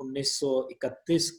1931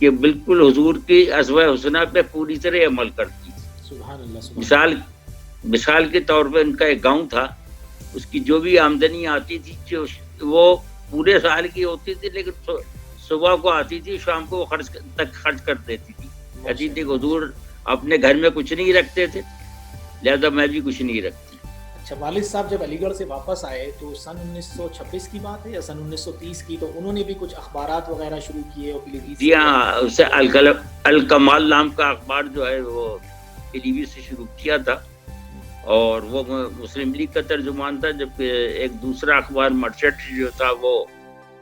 کہ بالکل حضور کی اسوہ حسنہ پہ پوری طرح عمل کرتی تھی. سبحان اللہ. مثال کے طور پہ ان کا ایک گاؤں تھا, اس کی جو بھی آمدنی آتی تھی وہ پورے سال کی ہوتی تھی, لیکن صبح کو آتی تھی, شام کو وہ خرچ کر دیتی تھی. کہتی تھی کہ حضور اپنے گھر میں کچھ نہیں رکھتے تھے, لہذا میں بھی کچھ نہیں رکھتی. اچھا, والد صاحب جب علی گڑھ سے واپس آئے تو سن 1926 کی بات ہے یا سن 1930 کی, تو انہوں نے بھی کچھ اخبارات وغیرہ شروع کیے اور پیلی بھیت. جی ہاں, اسے الکمال نام کا اخبار جو ہے وہ پیلی بھیت سے شروع کیا تھا, اور وہ مسلم لیگ کا ترجمان تھا, جبکہ ایک دوسرا اخبار مرچنٹ جو تھا وہ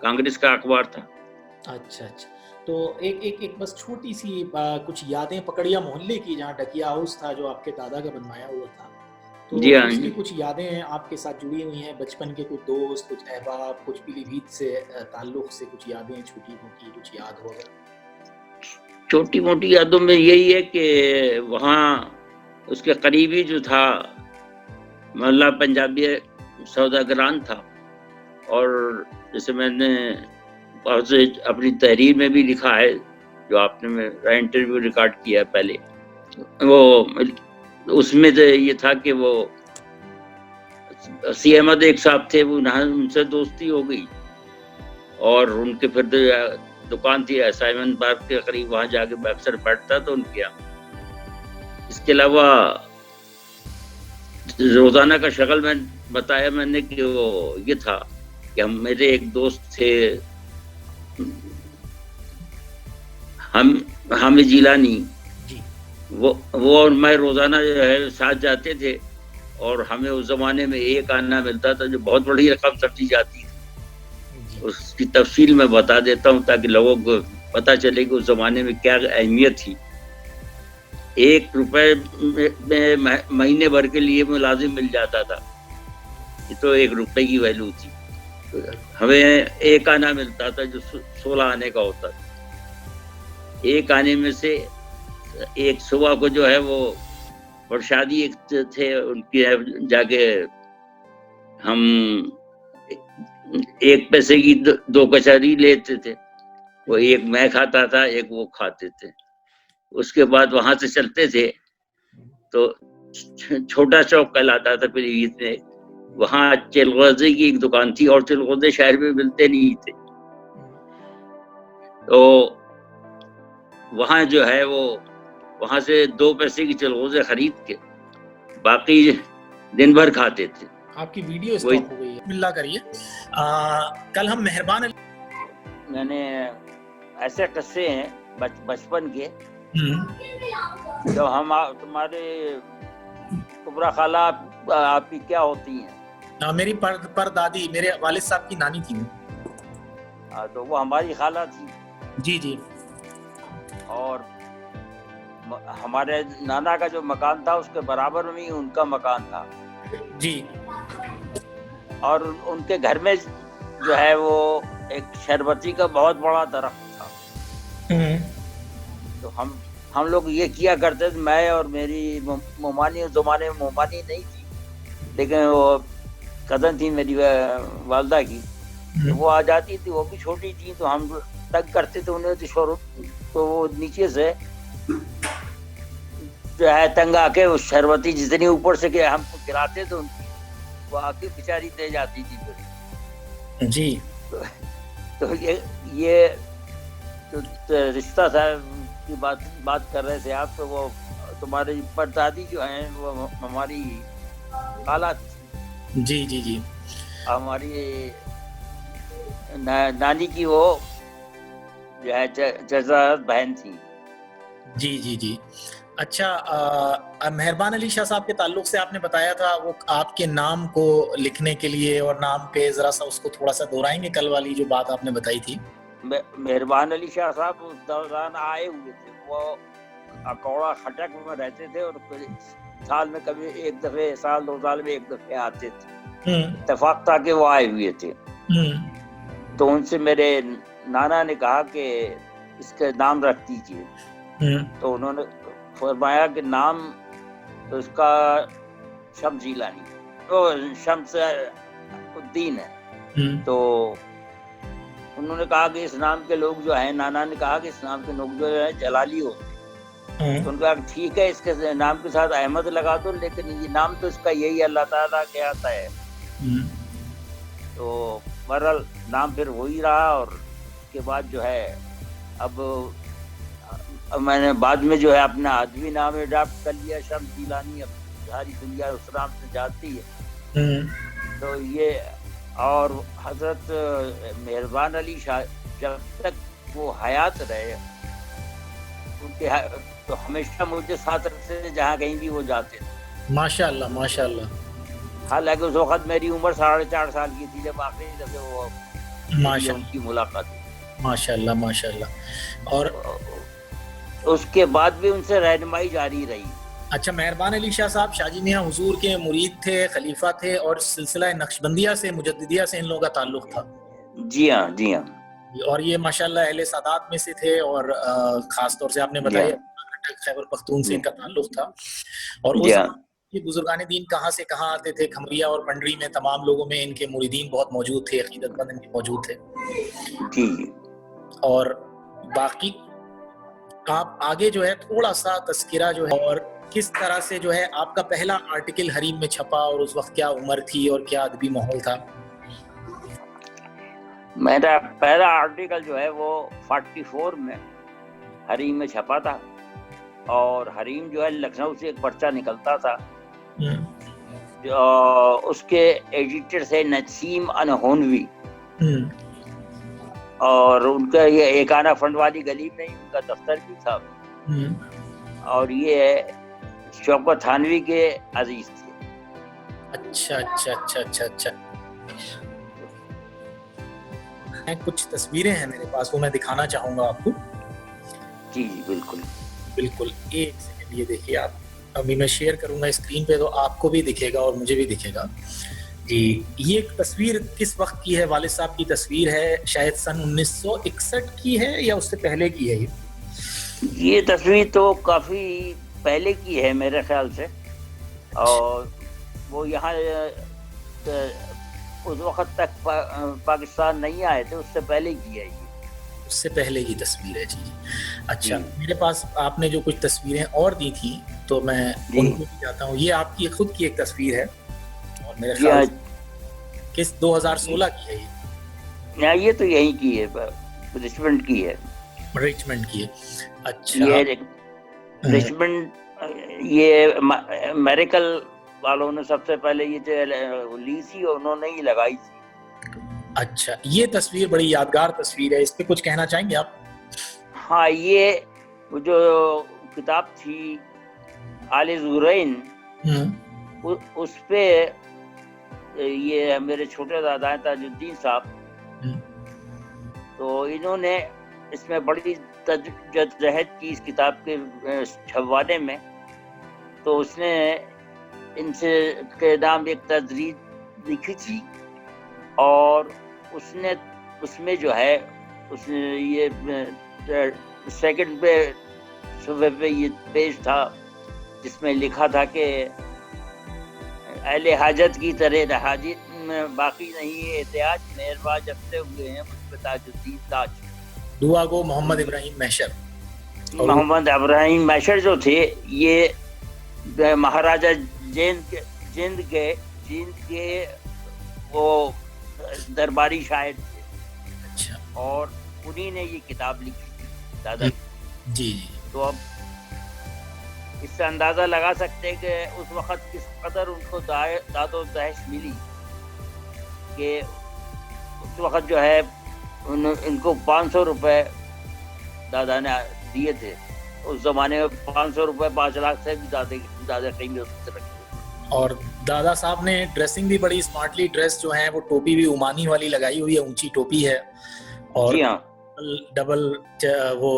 کانگریس کا اخبار تھا. اچھا, تو ایک بس چھوٹی سی کچھ یادیں پکڑیا محلے کی, جہاں ڈکیا ہاؤس تھا جو آپ کے دادا کا بنوایا ہوا تھا, تو جی ہاں اس کی کچھ یادیں ہیں آپ کے ساتھ جڑی ہوئی ہیں, بچپن کے کچھ دوست, کچھ احباب, کچھ پیلی بھیت سے تعلق سے کچھ یادیں چھوٹی موٹی کچھ یاد ہو اگر. چھوٹی موٹی یادوں میں یہی ہے کہ وہاں اس کے قریبی جو تھا محلہ پنجابی سوداگران تھا, اور جیسے میں نے بہت سے اپنی تحریر میں بھی لکھا ہے, جو آپ نے میرا انٹرویو ریکارڈ کیا ہے پہلے, وہ اس میں یہ تھا کہ وہ سی احمد ایک صاحب تھے, وہ ان سے دوستی ہو گئی, اور ان کے پھر دکان تھی سائمن پارک کے قریب, وہاں جا کے میں اکثر بیٹھتا تھا ان کے یہاں. اس کے علاوہ روزانہ کا شغل میں بتایا میں نے کہ وہ یہ تھا کہ میرے ایک دوست تھے حامد جیلانی, وہ اور میں روزانہ جو ہے ساتھ جاتے تھے, اور ہمیں اس زمانے میں ایک آنا ملتا تھا جو بہت بڑی رقم سمجھی جاتی تھی. اس کی تفصیل میں بتا دیتا ہوں تاکہ لوگوں کو پتہ چلے کہ اس زمانے میں کیا اہمیت تھی. 1 روپے میں مہینے بھر کے لیے ملازم مل جاتا تھا, یہ تو 1 روپے کی ویلو تھی. ہمیں ایک آنا ملتا تھا جو 16 آنے کا ہوتا تھا. ایک آنے میں سے ایک صبح کو جو ہے وہ پرشادی ایک تھے ان کی, جا کے ہم 1 پیسے کی 2 کچہری لیتے تھے, وہ ایک میں کھاتا تھا, ایک وہ کھاتے تھے. اس کے بعد وہاں سے چلتے تھے تو چھوٹا چوک کہلاتا تھا پیلی بھیت میں, وہاں چلغوزے کی ایک دکان تھی, اور چلغوزے شہر میں ملتے نہیں تھے, تو وہاں جو ہے وہ وہاں سے 2 پیسے کی چلغوزے خرید کے باقی دن بھر کھاتے تھے. آپ کی ویڈیو اسٹاپ ہو گئی ہے, بسم اللہ کریے. کل ہم مہربان میں نے ایسے قصے ہیں بچپن کے, جب ہم تمہارے کبرا خالہ آپ کی کیا ہوتی ہیں؟ میری پر دادی, میرے والد صاحب کی نانی تھی. تو وہ ہماری خالہ تھی. جی جی. اور ہمارے نانا کا جو مکان تھا اس کے برابر میں ان کا مکان تھا. جی. اور ان کے گھر میں جو ہے وہ ایک شربتی کا بہت بڑا درخت تھا. تو ہم لوگ یہ کیا کرتے تھے, میں اور میری مومانی, اس زمانے میں مومانی نہیں تھی لیکن وہ کزن تھی میری والدہ کی, وہ آ جاتی تھی, وہ بھی چھوٹی تھی, تو ہم تنگ کرتے تھے انہیں, تو وہ نیچے سے جو ہے تنگ آ کے اس شربتی جتنی اوپر سے کہ ہم کو گراتے تھے, وہ آ کے بیچاری دے جاتی تھی پھر. جی. تو یہ جو رشتہ تھا کی بات کر رہے تھے آپ, تو وہ تمہاری پردادی جو ہیں وہ ہماری خالہ تھی. جی جی جی. ہماری نانی کی وہ جو ہے جزا بہن تھی. جی جی جی. اچھا, مہربان علی شاہ صاحب کے تعلق سے آپ نے بتایا تھا, وہ آپ کے نام کو لکھنے کے لیے اور نام پہ ذرا سا اس کو تھوڑا سا دہرائیں گے, کل والی جو بات آپ نے بتائی تھی. مہربان علی شاہ صاحب اس دوران آئے ہوئے تھے, وہ اکوڑا خٹک میں رہتے تھے, اور سال میں کبھی 1 دفعہ, سال 2 سال میں 1 دفعہ آتے تھے. اتفاق تھا کہ وہ آئے ہوئے تھے. تو ان سے میرے نانا نے کہا کہ اس کا نام رکھ دیجیے. تو انہوں نے فرمایا کہ نام تو اس کا شمس جیلانی, تو شمس الدین ہے. تو انہوں نے کہا کہ اس نام کے لوگ جو ہیں، نانا نے کہا کہ اس نام کے لوگ جو ہیں جلالی ہوتے ہیں. تو ان کا ٹھیک ہے، اس کے نام کے ساتھ احمد لگا دو، لیکن یہ نام تو اس کا یہی اللہ تعالیٰ کے آتا ہے. تو بہرحال نام پھر وہی رہا. اور اس کے بعد جو ہے اب میں نے بعد میں جو ہے اپنا ادبی نام اڈاپٹ کر لیا، شمس گیلانی. اب ساری دنیا اس نام سے جانتی ہے. تو یہ اور حضرت مہربان علی شاہ جب تک وہ حیات رہے ان کے تو ہمیشہ مجھے ساتھ رکھتے تھے جہاں کہیں بھی وہ جاتے تھے. ماشاء اللہ ماشاء اللہ. حالانکہ اس وقت میری عمر 4.5 سال کی تھی جب آخری دفعہ وہ ان کی ملاقات ہوئی. ماشاء اللہ ماشاء اللہ. اور اس کے بعد بھی ان سے رہنمائی جاری رہی. اچھا، مہربان علی شاہ صاحب شاہ جی میاں حضور کے مرید تھے، خلیفہ تھے، اور سلسلہ نقشبندیہ سے، مجددیہ سے ان لوگوں کا تعلق تھا. جی ہاں جی ہاں. اور یہ ماشاءاللہ اہل سادات میں سے تھے، اور خاص طور سے آپ نے بتایا خیبر پختون سے ان کا تعلق تھا. اور اس یہ بزرگان دین کہاں سے کہاں آتے تھے، کھمریا اور پنڈری میں تمام لوگوں میں ان کے مریدین بہت موجود تھے، عقیدت مند ان کے موجود تھے. جی. اور باقی آپ آگے جو ہے تھوڑا سا تذکرہ جو ہے، اور کس طرح سے جو ہے آپ کا پہلا آرٹیکل حریم میں چھپا، اور اس وقت کیا عمر تھی اور کیا ادبی ماحول تھا؟ میرا پہلا آرٹیکل جو ہے وہ 44 میں حریم میں چھپا تھا. اور حریم جو ہے لکھنؤ سے ایک پرچہ نکلتا تھا، اس کے ایڈیٹر سے نسیم انہونوی، اور ان کا یہ ایکانہ فنڈ والی گلی میں ان کا دفتر بھی تھا. اور یہ شوکت تھانوی کے عزیز تھے. اچھا اچھا اچھا اچھا اچھا. کچھ تصویریں ہیں میرے پاس، وہ میں دکھانا چاہوں گا آپ کو. جی جی بالکل بالکل. ایک سیکنڈ، یہ دیکھیے آپ. ابھی میں شیئر کروں گا اسکرین پہ تو آپ کو بھی دکھے گا اور مجھے بھی دکھے گا. جی، یہ تصویر کس وقت کی ہے؟ والد صاحب کی تصویر ہے، شاید سن 1961 کی ہے یا اس سے پہلے کی ہے. یہ تصویر تو کافی پہلے کی ہے میرے خیال سے. اور وہ یہاں اس وقت تک پاکستان نہیں آئے تھے، اس سے پہلے کی ہے. اس سے پہلے کی تصویر ہے. جی. اچھا، میرے پاس آپ نے جو کچھ تصویریں اور دی تھیں تو میں ان کو بھی جاتا ہوں. یہ آپ کی خود کی ایک تصویر ہے، اور میرے خیال کس 2016 کی ہے یہ؟ یہ تو یہی کی ہے، رچمنڈ کی ہے. رچمنڈ کی ہے. اچھا. یہ رچمنڈ، یہ میریکل والوں نے سب سے پہلے یہ جو لی تھی انہوں نے ہی لگائی تھی. اچھا، یہ تصویر بڑی یادگار تصویر ہے، اس پہ کچھ کہنا چاہیں گے آپ؟ ہاں، یہ جو کتاب تھی آل زورین، اس پہ یہ میرے چھوٹے دادا ہیں تاج الدین صاحب، تو انہوں نے اس میں بڑی جدوجہد کی اس کتاب کے چھپوانے میں. تو اس نے ان سے کے نام ایک تجرید لکھی تھی، اور اس نے اس میں جو ہے اس نے یہ سیکنڈ پہ صفحے پہ یہ پیج تھا جس میں لکھا تھا کہ اہل حاجت کی طرح حاجت میں باقی نہیں ہے احتیاج، مہربان جبتے ہوئے ہیں مجھ پہ تاج الدین تاج. دعا گو محمد ابراہیم محشر. محمد ابراہیم محشر جو تھے یہ مہاراجہ جند کے وہ درباری شاعر تھے. اچھا. اور انہی نے یہ کتاب لکھی تھی دادا. جی. تو اب اس سے اندازہ لگا سکتے ہیں کہ اس وقت کس قدر ان کو داد و دہش ملی، کہ اس وقت جو ہے ان کو 500 روپے دادا نے دیے تھے. اس زمانے میں 500 روپے 5 لاکھ سے بھی زیادہ قیمت رکھتے. اور دادا صاحب نے ڈریسنگ بھی بڑی اسمارٹلی ڈریس جو ہے، وہ ٹوپی بھی عمانی والی لگائی ہوئی ہے، اونچی ٹوپی ہے، اور جی ہاں ڈبل وہ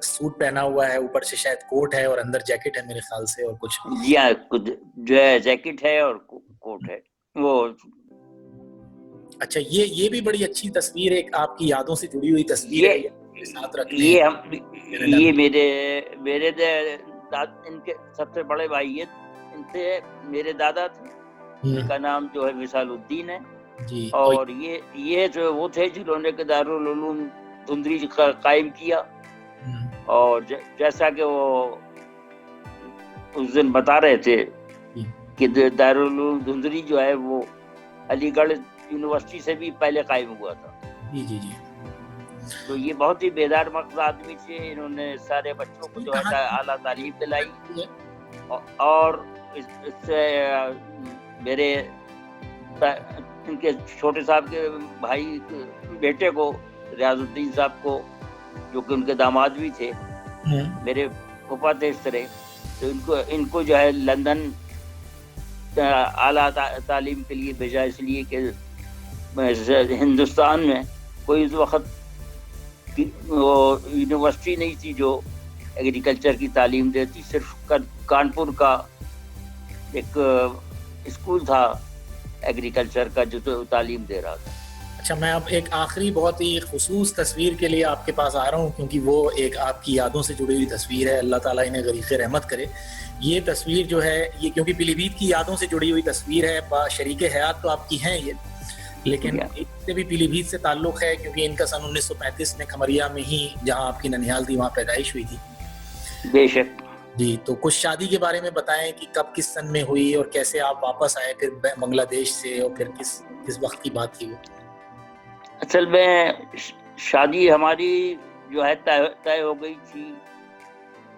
سوٹ پہنا ہوا ہے، اوپر سے شاید کوٹ ہے اور اندر جیکٹ ہے میرے خیال سے، اور کچھ. جی ہاں، جو ہے جیکٹ ہے اور کوٹ ہے وہ. اچھا، یہ بھی بڑی اچھی تصویر ہے، آپ کی یادوں سے جڑی ہوئی تصویر ہے. یہ میرے ان کے سب سے بڑے بھائی ان سے میرے دادا تھے، ان کا نام جو ہے وصال الدین ہے. جی اور یہ جو وہ تھے جنہوں نے دارالعلوم دھندری قائم کیا. اور جیسا کہ وہ اس دن بتا رہے تھے کہ دارالعلوم دھندری جو ہے وہ علی گڑھ یونیورسٹی سے بھی پہلے قائم ہوا تھا. جی جی جی. تو یہ بہت ہی بیدار مقصد آدمی تھے. انہوں نے سارے بچوں کو جو ہے اعلیٰ تعلیم دلائی. اور اس سے میرے ان کے چھوٹے صاحب کے بھائی بیٹے کو ریاض الدین صاحب کو جو کہ ان کے داماد بھی تھے, میرے پھوپھا تھے اس طرح, تو ان کو جو ہے لندن اعلیٰ تعلیم کے لیے بھیجا, اس لیے کہ ہندوستان میں کوئی اس وقت وہ یونیورسٹی نہیں تھی جو ایگریکلچر کی تعلیم دیتی. صرف کانپور کا ایک اسکول تھا ایگریکلچر کا جو تعلیم دے رہا تھا. اچھا, میں اب ایک آخری بہت ہی خصوص تصویر کے لیے آپ کے پاس آ رہا ہوں, کیونکہ وہ ایک آپ کی یادوں سے جڑی ہوئی تصویر ہے. اللہ تعالیٰ انہیں غریق رحمت کرے. یہ تصویر جو ہے یہ کیونکہ پیلی بھیت کی یادوں سے جڑی ہوئی تصویر ہے, شریک حیات تو آپ کی ہیں یہ, لیکن اس سے بھی پیلی بھیت سے تعلق ہے کیونکہ ان کا سن 1935 میں کھمریا میں ہی, جہاں آپ کی ننیال تھی, وہاں پیدائش ہوئی تھی. بے شک. جی, تو کچھ شادی کے بارے میں بتائیں کہ کب کس سن میں ہوئی اور کیسے آپ واپس آئے پھر بنگلہ دیش سے, اور پھر کس وقت کی بات تھی وہ؟ اصل میں شادی ہماری جو ہے طے ہو گئی تھی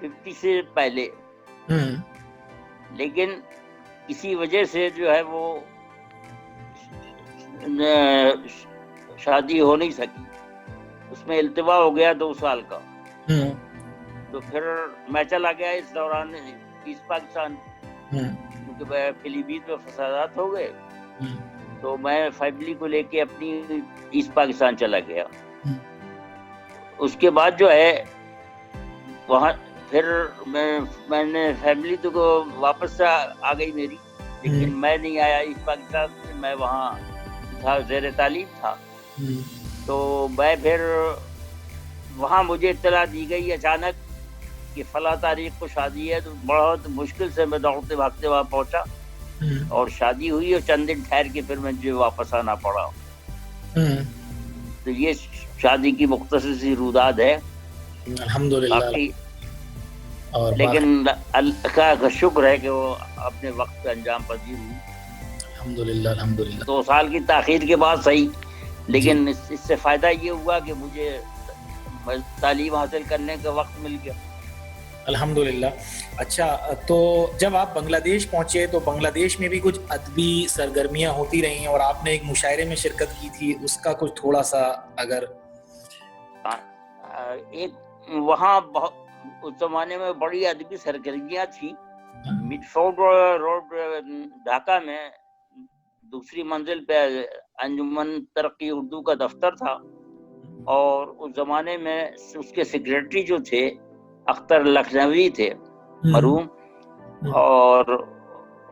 50 سے پہلے, لیکن کسی وجہ سے جو ہے وہ شادی ہو نہیں سکی. اس میں التوا ہو گیا 2 سال کا. تو پھر میں چلا گیا اس دوران ایسٹ پاکستان, کیونکہ پیلی بھیت میں فسادات ہو گئے. تو میں فیملی کو لے کے اپنی ایسٹ پاکستان چلا گیا. اس کے بعد جو ہے وہاں پھر میں نے فیملی تو واپس آ گئی میری, لیکن میں نہیں آیا ایسٹ پاکستان سے. میں وہاں تھا, زیر تعلیم تھا. تو میں پھر وہاں مجھے اطلاع دی گئی اچانک کہ فلاں تاریخ کو شادی ہے. تو بہت مشکل سے میں دوڑتے بھاگتے وہاں پہنچا اور شادی ہوئی, اور چند دن ٹھہر کے پھر مجھے واپس آنا پڑا. تو یہ شادی کی مختصر سی روداد ہے الحمدللہ. لیکن اللہ کا شکر ہے کہ وہ اپنے وقت پہ انجام پذیر ہوئی. الحمدللہ الحمدللہ. 2 سال کی تاخیر کے بعد صحیح, لیکن اس سے فائدہ یہ ہوا کہ مجھے تعلیم حاصل کرنے کا وقت مل گیا. الحمدللہ. اچھا, تو جب آپ بنگلہ دیش پہنچے تو بنگلہ دیش میں بھی کچھ ادبی سرگرمیاں ہوتی رہیں, اور آپ نے ایک مشاعرے میں شرکت کی تھی, اس کا کچھ تھوڑا سا اگر. ایک وہاں اس زمانے میں بڑی ادبی سرگرمیاں تھیں. مڈفورڈ روڈ ڈھاکہ میں دوسری منزل پہ انجمن ترقی اردو کا دفتر تھا, اور اس زمانے میں اس کے سیکریٹری جو تھے اختر لکھنوی تھے مرحوم, اور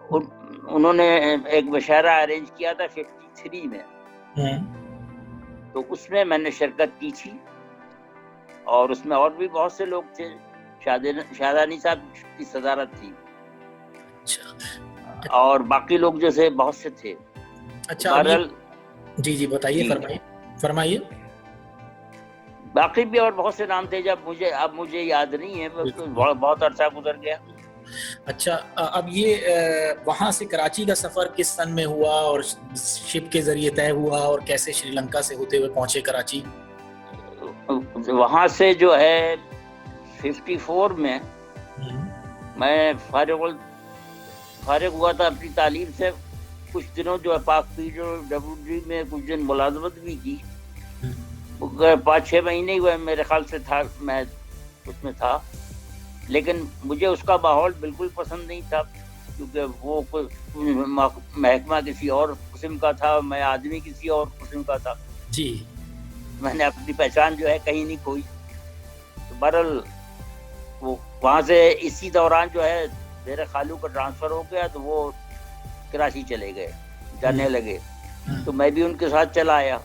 انہوں نے ایک مشاعرہ ارینج کیا تھا 53 میں. تو اس میں نے شرکت کی تھی, اور اس میں اور بھی بہت سے لوگ تھے. شادانی صاحب کی صدارت تھی, اور باقی لوگ جیسے بہت سے تھے. اچھا, جی بتائیے, فرمائیے. باقی بھی اور بہت سے نام تھے, اب مجھے یاد نہیں ہے, بہت عرصہ گزر گیا. اچھا, اب یہ وہاں سے کراچی کا سفر کس سن میں ہوا, اور شپ کے ذریعے طے ہوا, اور کیسے شری لنکا سے ہوتے ہوئے پہنچے کراچی؟ وہاں سے جو ہے 54 میں میں فارغ ہوا تھا اپنی تعلیم سے. کچھ دنوں جو ہے پاک PWD میں کچھ دن ملازمت بھی کی. 5-6 مہینے ہوئے میرے خیال سے تھا, میں اس میں تھا. لیکن مجھے اس کا ماحول بالکل پسند نہیں تھا, کیونکہ وہ محکمہ کسی اور قسم کا تھا, میں آدمی کسی اور قسم کا تھا. جی, میں نے اپنی پہچان جو ہے کہیں نہیں کھوئی. تو بہرحال وہ وہاں سے اسی دوران جو ہے میرے خالو کا ٹرانسفر ہو گیا, تو وہ کراچی چلے گئے, جانے لگے. تو میں بھی ان کے ساتھ چلا آیا,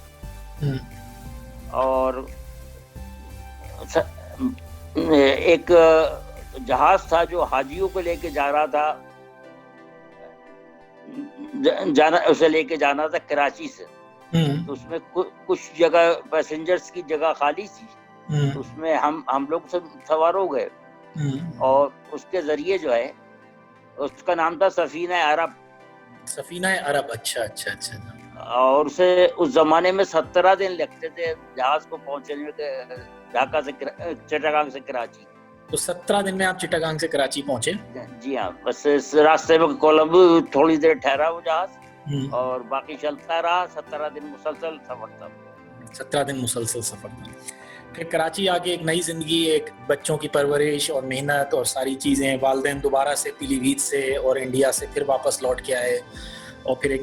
اور ایک جہاز تھا جو حاجیوں کو لے کے جا رہا تھا جانا اسے لے کے جانا تھا کراچی سے، تو اس میں کچھ جگہ پیسنجرز کی جگہ خالی تھی، تو اس میں ہم لوگ سب سوار ہو گئے، اور اس کے ذریعے جو ہے اس کا نام تھا سفینہ عرب. سفینہ عرب، اچھا اچھا اچھا. اور اسے اس زمانے میں 17 دن لگتے تھے جہاز کو پہنچنے کے، ڈھاکہ سے چٹاگانگ سے کراچی. تو 17 دن میں آپ چٹاگانگ سے کراچی پہنچے؟ جی ہاں، بس اس راستے میں کولمبو تھوڑی دیر ٹھہرا وہ جہاز، اور باقی چلتا رہا. 17 دن مسلسل سفر تھا. 17 دن مسلسل سفر تھا. پھر کراچی آ کے ایک نئی زندگی، ایک بچوں کی پرورش اور محنت اور ساری چیزیں، والدین دوبارہ سے پیلی بھیت سے اور انڈیا سے پھر واپس لوٹ کے آئے، اور پھر ایک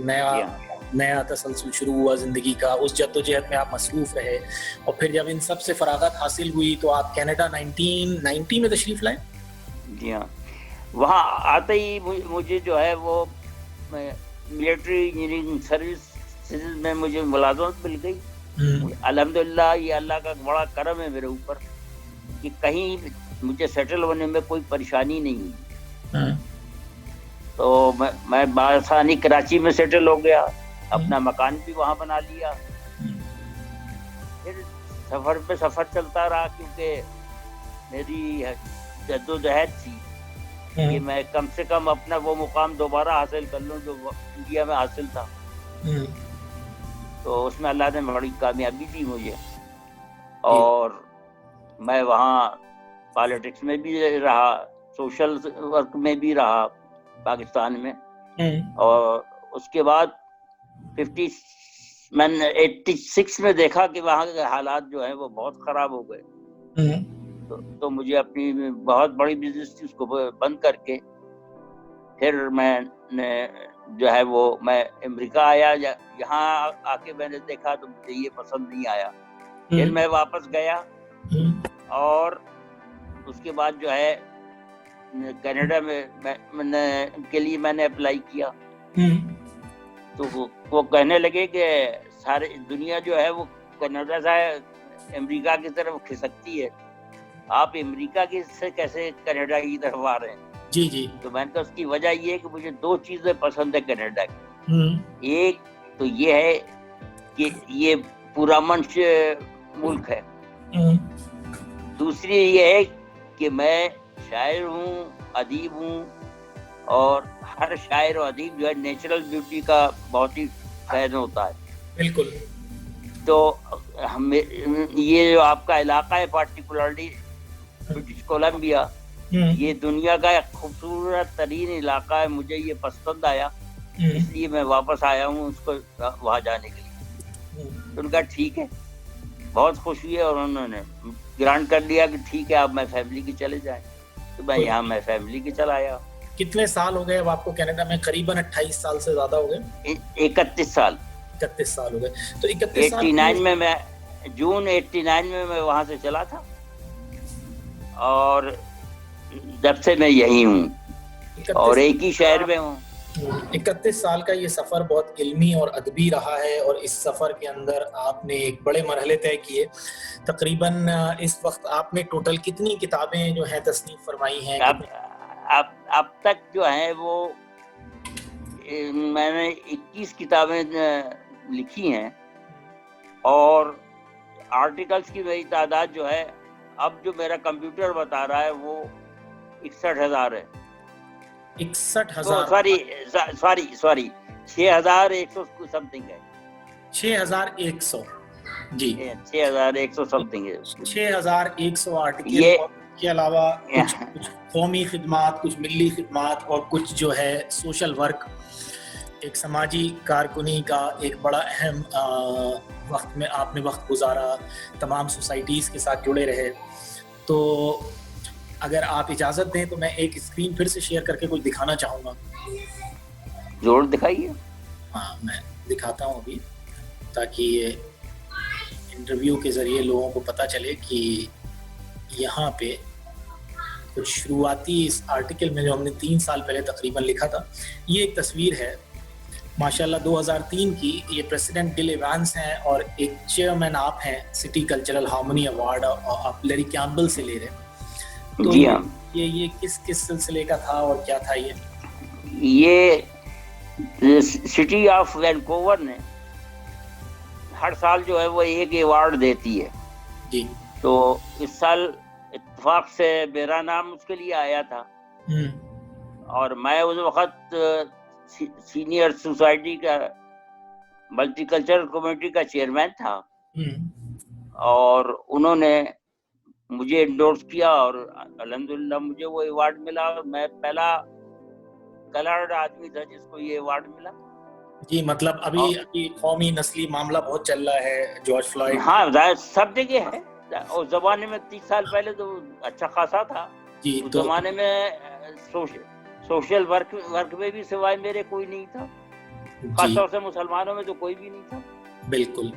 نیا تسلسل شروع ہوا زندگی کا. اس جدوجہد میں آپ مصروف رہے، اور پھر جب ان سب سے فراغت حاصل ہوئی تو آپ کینیڈا 1990 میں تشریف لائے. جی ہاں، وہاں آتے ہی مجھے جو ہے وہ ملٹری انجینئرنگ سروس میں مجھے ملازمت مل گئی. الحمدللہ یہ اللہ کا بڑا کرم ہے میرے اوپر کہ کہیں مجھے سیٹل ہونے میں کوئی پریشانی نہیں ہوئی. تو میں بآسانی کراچی میں سیٹل ہو گیا، اپنا مکان بھی وہاں بنا لیا. پھر سفر پہ سفر چلتا رہا، کیونکہ میری جدوجہد تھی کہ میں کم سے کم اپنا وہ مقام دوبارہ حاصل کر لوں جو انڈیا میں حاصل تھا. تو اس میں اللہ نے بڑی کامیابی دی مجھے، اور میں وہاں پالیٹکس میں بھی رہا، سوشل ورک میں بھی رہا پاکستان میں. اور اس کے بعد 86 میں دیکھا کہ وہاں کے حالات جو ہیں وہ بہت خراب ہو گئے. تو مجھے اپنی بہت بڑی بزنس تھی اس کو بند کر کے پھر میں نے جو ہے وہ میں امریکہ آیا. یہاں آ کے میں نے دیکھا تو مجھے یہ پسند نہیں آیا. پھر میں واپس گیا، اور اس کے بعد جو ہے کینیڈا میں کے لیے میں نے اپلائی کیا. تو وہ کہنے لگے کہ سارے دنیا جو ہے وہ کینیڈا سے امریکہ کی طرف کھسکتی ہے، آپ امریکہ کی سے کیسے کینیڈا کی طرف آ رہے ہیں؟ جی جی. تو میں نے کہا اس کی وجہ یہ ہے کہ مجھے 2 چیزیں پسند ہے کینیڈا کی. ایک تو یہ ہے کہ یہ پورا منش ملک ہے، دوسری یہ ہے کہ میں شاعر ہوں، ادیب ہوں، اور ہر شاعر و ادیب جو ہے نیچرل بیوٹی کا بہت ہی فین ہوتا ہے. بالکل. تو یہ جو آپ کا علاقہ ہے پارٹیکولرلی برٹش کولمبیا، یہ دنیا کا ایک خوبصورت ترین علاقہ ہے. مجھے یہ پسند آیا، اس لیے میں واپس آیا ہوں اس کو وہاں جانے کے لیے. تو ان کا ٹھیک ہے، بہت خوش ہوئی، اور انہوں نے گرانٹ کر لیا کہ ٹھیک ہے آپ میں فیملی کی چلے جائیں. تو میں یہاں میں فیملی کی چلا آیا. کتنے سال ہو گئے اب آپ کو کینیڈا میں؟ قریباً 28 سال سے زیادہ ہو گئے. 31 سال. 31 سال ہو گئے. تو 31 سال 89 میں جون 89 میں وہاں سے چلا تھا، اور جب سے میں یہی ہوں اور ایک ہی شہر میں ہوں. 31 سال کا یہ سفر بہت علمی اور ادبی رہا ہے، اور اس سفر کے اندر آپ نے ایک بڑے مرحلے طے کیے. تقریباً اس وقت آپ نے ٹوٹل کتنی کتابیں جو ہیں تصنیف فرمائی ہیں؟ اب تک جو ہے وہ میں نے 21 کتابیں لکھی ہیں، اور آرٹیکلز کی میری تعداد جو ہے اب جو میرا کمپیوٹر بتا رہا ہے وہ 61,000 ہے. 61,000 سوری 6,100 سم تھنگ ہے. 6,100 جی 6,100 سم تھنگ ہے. 6,100 آرٹیکل کے علاوہ کچھ قومی خدمات، کچھ ملی خدمات، اور کچھ جو ہے سوشل ورک، ایک سماجی کارکنی کا ایک بڑا اہم وقت میں آپ نے وقت گزارا، تمام سوسائٹیز کے ساتھ جڑے رہے. تو اگر آپ اجازت دیں تو میں ایک اسکرین پھر سے شیئر کر کے کچھ دکھانا چاہوں گا. ضرور دکھائیے. ہاں میں دکھاتا ہوں ابھی، تاکہ یہ انٹرویو کے ذریعے لوگوں کو پتہ چلے کہ یہاں پہ کچھ شروعاتی اس آرٹیکل میں جو ہم نے 3 سال پہلے تقریباً لکھا تھا. یہ ایک تصویر ہے ماشاءاللہ 2003 کی. یہ پریسیڈنٹ ڈل ایوانس ہیں، اور ایک چیئرمین آپ ہیں سٹی کلچرل ہارمونی ایوارڈ، آپ لیری کیمبل سے لے رہے ہیں. تو جی ہاں، یہ کس سلسلے کا تھا اور کیا تھا؟ یہ سٹی آف وینکوور نے ہر سال جو ہے وہ ایک ایوارڈ دیتی ہے جی. تو اس سال اتفاق سے میرا نام اس کے لیے آیا تھا اور میں اس وقت سینئر سوسائٹی کا ملٹی کلچرل کمیٹی کا چیئرمین تھا اور انہوں نے مجھے انڈورس کیا اور الحمدللہ مجھے وہ ایوارڈ ملا اور میں پہلا کلرڈ آدمی تھا جس کو یہ ایوارڈ ملا. جی مطلب ابھی قومی نسلی معاملہ بہت چل رہا ہے جارج فلائڈ. ہاں سب جگہ ہے. اس زمانے میں 30 سال پہلے تو اچھا خاصا تھا. جی اس زمانے میں سوشل ورک میں بھی سوائے میرے کوئی نہیں تھا, خاص طور سے مسلمانوں میں تو کوئی بھی نہیں تھا. بالکل.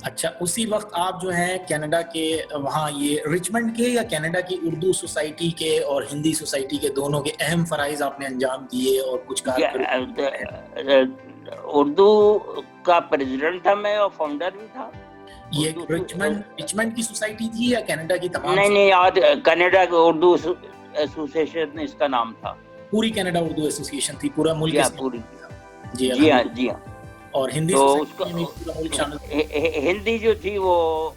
اچھا اسی وقت آپ جو ہیں کینیڈا کے وہاں یہ رچمنڈ کے یا کینیڈا کی اردو سوسائٹی کے اور ہندی سوسائٹی کے دونوں کے اہم فرائض آپ نے انجام دیے اور کچھ اردو کا پریزیڈنٹ تھا میں اور فاؤنڈر بھی تھا. یہ رچمنڈ کی سوسائٹی تھی یا کینیڈا کی تمام؟ نہیں یاد کینیڈا کی اردو ایسوسیشن اس کا نام تھا. پوری کینیڈا اردو ایسوسیشن تھی, پورا ملک پوری. جی ہاں. اور ہندی تو اس کا ہندی جو تھی وہ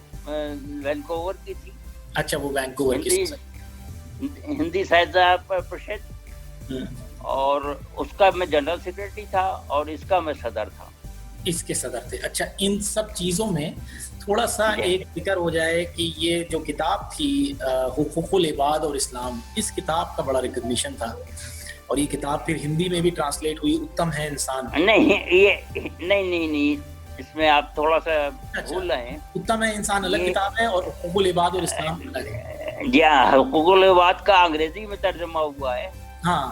وینکوور کی تھی. اچھا وہ وینکوور کی ہندی سائنسداں پرشد اور اس کا میں جنرل سیکرٹری تھا اور اس کا میں صدر تھا. اس کے صدر تھے. اچھا ان سب چیزوں میں تھوڑا سا ایک ذکر ہو جائے کہ یہ جو کتاب تھی حقوق العباد اور اسلام, اس کتاب کا بڑا ریکگنیشن تھا اور یہ کتاب پھر ہندی میں بھی ٹرانسلیٹ ہوئی, اتم ہے انسان. نہیں اس میں آپ تھوڑا سا بھول رہے ہیں. اتم ہے انسان الگ کتاب ہے اور حقوق العباد اور اسلام الگ ہے. جی ہاں, حقوق العباد کا انگریزی میں ترجمہ ہوا ہے ہاں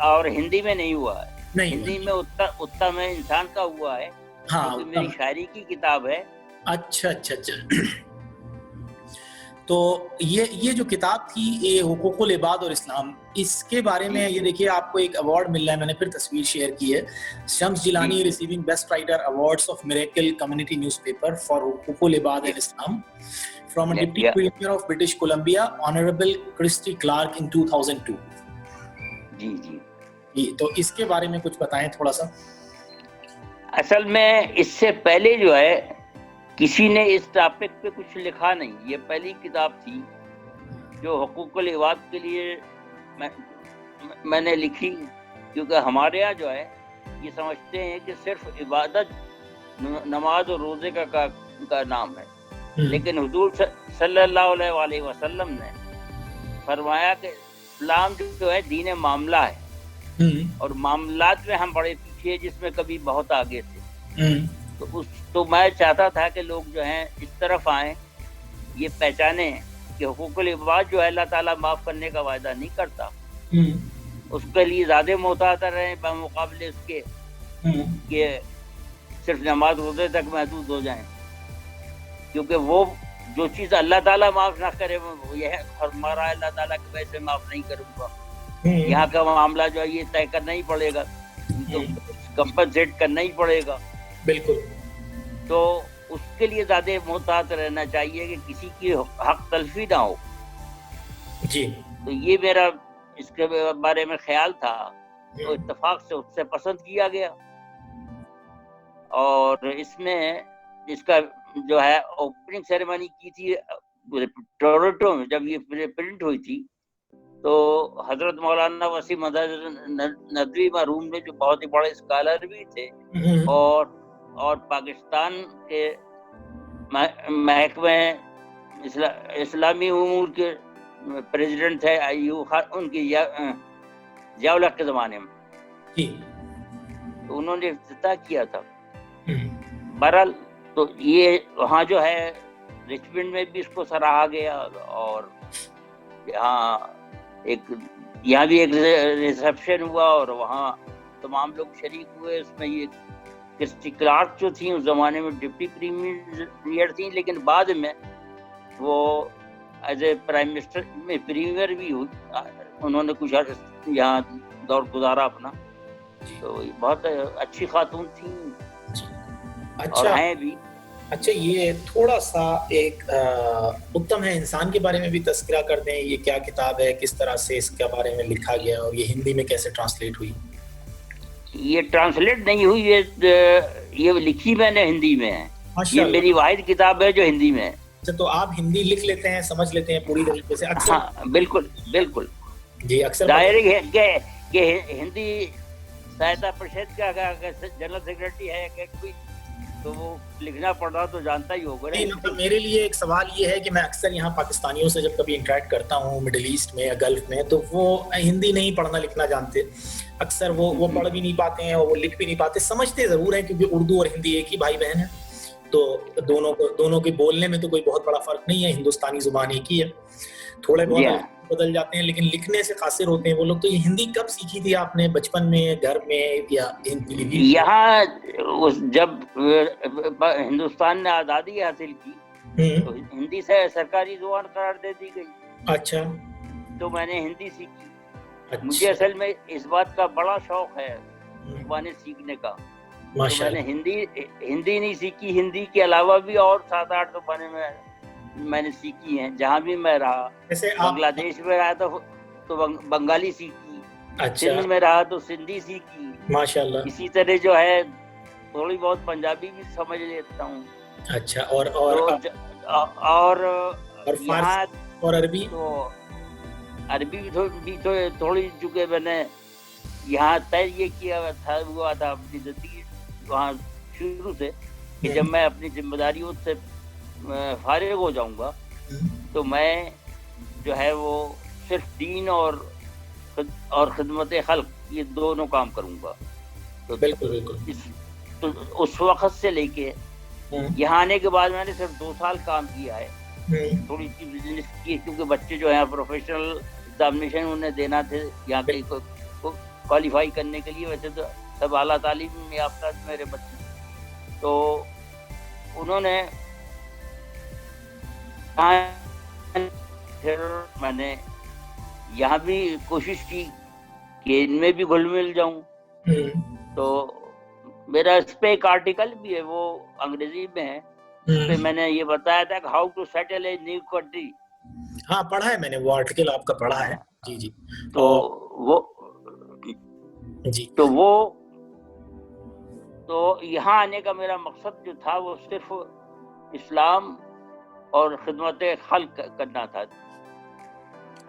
اور ہندی میں نہیں ہوا ہے. ہندی میں اتم ہے انسان کا ہوا ہے. ہاں میری شاعری کی کتاب ہے. اچھا تو یہ جو کتاب تھی یہ حقوق العباد اور اسلام, اس کے بارے میں یہ دیکھیے آپ کو ایک ایوارڈ مل رہا ہے, میں نے پھر تصویر شیئر کی ہے. Shams Jilani receiving best writer awards of miracle community newspaper for حقوق العباد and Islam from deputy premier of British Columbia honourable Christy Clark in 2002. جی تو اس کے بارے میں کچھ بتائیں تھوڑا سا. اصل میں اس سے پہلے جو ہے کسی نے اس ٹاپک پہ کچھ لکھا نہیں. یہ پہلی کتاب تھی جو حقوق العباد کے لیے میں نے لکھی, کیونکہ ہمارے یہاں جو ہے یہ سمجھتے ہیں کہ صرف عبادت نماز اور روزے کا نام ہے, لیکن حضور صلی اللہ علیہ وسلم نے فرمایا کہ اسلام جو ہے دین معاملہ ہے اور معاملات میں ہم بڑے پیچھے جس میں کبھی بہت آگے تھے. تو میں چاہتا تھا کہ لوگ جو ہیں اس طرف آئیں, یہ پہچانیں کہ حقوق العباد جو ہے اللہ تعالیٰ معاف کرنے کا وعدہ نہیں کرتا, اس کے لیے زیادہ محتاط رہیں بمقابلے اس کے کہ صرف نماز روزے تک محدود ہو جائیں, کیونکہ وہ جو چیز اللہ تعالیٰ معاف نہ کرے وہ یہ ہے فرما رہا ہے اللہ تعالیٰ کہ ویسے معاف نہیں کروں گا. یہاں کا معاملہ جو ہے یہ طے کرنا ہی پڑے گا, تو کمپنسیٹ کرنا ہی پڑے گا. بالکل. تو اس کے لیے زیادہ محتاط رہنا چاہیے کہ کسی کی حق تلفی نہ ہو. جی تو یہ میرا اس کے بارے میں خیال تھا, تو اتفاق سے اس سے پسند کیا گیا. اور اس میں اس کا جو ہے اوپننگ سیریمنی کی تھی ٹورنٹو میں. جب یہ پرنٹ ہوئی تھی تو حضرت مولانا وسیم ندوی مرحوم نے جو بہت ہی بڑے اسکالر بھی تھے اور پاکستان کے محکمہ اسلامی امور کے پریزیڈنٹ تھے ایوب خان, ان کی ضیاء الحق کے زمانے میں, تو انہوں نے افتتاح کیا تھا. بہرحال تو یہ وہاں جو ہے رچمنڈ میں بھی اس کو سراہا گیا اور یہاں بھی ایک ریسیپشن ہوا اور وہاں تمام لوگ شریک ہوئے. اس میں یہ کرسٹی کلارک جو تھیں اس زمانے میں ڈپٹی پریمیئر تھیں, لیکن بعد میں وہ ایز اے پرائم منسٹر میں پریمیئر بھی ہوئی. انہوں نے کچھ یہاں دور گزارا اپنا. تو بہت اچھی خاتون تھیں اور ہیں بھی. اچھا یہ تھوڑا سا ایک اتم ہے انسان کے بارے میں بھی تذکرہ کر دیں. یہ کیا کتاب ہے, کس طرح سے اس کے بارے میں لکھا گیا اور یہ ہندی میں کیسے ٹرانسلیٹ ہوئی؟ یہ ٹرانسلیٹ نہیں ہوئی، یہ لکھی میں نے ہندی میں ہے. یہ میری واحد کتاب ہے جو ہندی میں ہے. تو آپ ہندی لکھ لیتے ہیں، سمجھ لیتے ہیں پوری طریقے سے؟ اکثر ہاں بالکل بالکل جی، اکثر ظاہر ہے کہ ہندی سہایتا پریشد کا جنرل سیکرٹری ہے کہ کوئی، تو وہ لکھنا پڑھنا تو جانتا ہی ہوگا. نہیں، مطلب میرے لیے ایک سوال یہ ہے کہ میں اکثر یہاں پاکستانیوں سے جب کبھی انٹریکٹ کرتا ہوں مڈل ایسٹ میں یا گلف میں، تو وہ ہندی نہیں پڑھنا لکھنا جانتے. اکثر وہ پڑھ بھی نہیں پاتے ہیں اور وہ لکھ بھی نہیں پاتے. سمجھتے ضرور ہیں کیونکہ اردو اور ہندی ایک ہی بھائی بہن ہے، تو دونوں کے بولنے میں تو کوئی بہت بڑا فرق نہیں ہے. ہندوستانی زبان ایک ہی ہے، تھوڑے بہت الفاظ بدل جاتے ہیں لیکن لکھنے سے قاصر ہوتے ہیں وہ لوگ. تو یہ ہندی کب سیکھی تھی آپ نے؟ بچپن میں، گھر میں، یا یہاں جب ہندوستان نے آزادی حاصل کی تو ہندی سے سرکاری زبان قرار دے دی گئی. اچھا. تو میں نے ہندی سیکھی. مجھے اصل میں اس بات کا بڑا شوق ہے زبانیں سیکھنے کا. تو میں نے ہندی نہیں سیکھی، ہندی کے علاوہ بھی اور 7-8 زبانیں میں نے سیکھی ہیں جہاں بھی میں رہا. بنگلہ دیش میں رہا تو بنگالی سیکھی، سندھ میں رہا تو سندھی سیکھی. ماشاءاللہ. اسی طرح جو ہے تھوڑی بہت پنجابی بھی سمجھ لیتا ہوں. اچھا. اور یہاں اور عربی؟ تو عربی بھی تھوڑی، چونکہ میں نے یہاں طے یہ کیا ہوا تھا اپنی زندگی وہاں شروع سے کہ جب میں اپنی ذمہ داریوں سے فارغ ہو جاؤں گا تو میں جو ہے وہ صرف دین اور خدمت خلق یہ دونوں کام کروں گا. تو بالکل. اس وقت سے لے کے یہاں آنے کے بعد میں نے صرف 2 سال کام کیا ہے. تھوڑی سی بزنس کی، کیونکہ بچے جو ہیں پروفیشنل ایگزامینیشن انہیں دینا تھے یہاں کے کوالیفائی کرنے کے لیے. ویسے تو سب اعلیٰ تعلیم یافتہ میرے بچے، تو انہوں نے پھر میں نے یہاں بھی کوشش کی کہ ان میں بھی گھل مل جاؤں. تو میرا اس پہ ایک آرٹیکل بھی ہے، وہ انگریزی میں ہے. اس پہ میں نے یہ بتایا تھا کہ how to settle a new country. ہاں پڑھا ہے میں نے، وہ آرٹیکل آپ کا پڑھا ہے. جی. تو یہاں آنے کا میرا مقصد جو تھا وہ صرف اسلام اور خدمت خلق کرنا تھا،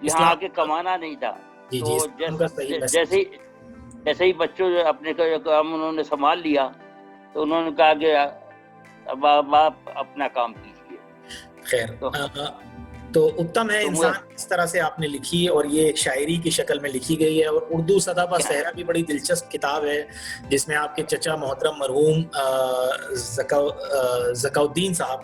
یہاں آ کے کمانا نہیں تھا. تو جیسے ہی بچوں اپنے کام انہوں نے سنبھال لیا تو انہوں نے کہا کہ اب آپ اپنا کام کیجیے. خیر، تو اتم ہے انسان اس طرح سے آپ نے لکھی، اور یہ شاعری کی شکل میں لکھی گئی ہے. اور اردو صدا پا صحرا بھی بڑی دلچسپ کتاب ہے جس میں آپ کے چچا محترم مرحوم ذکاءالدین صاحب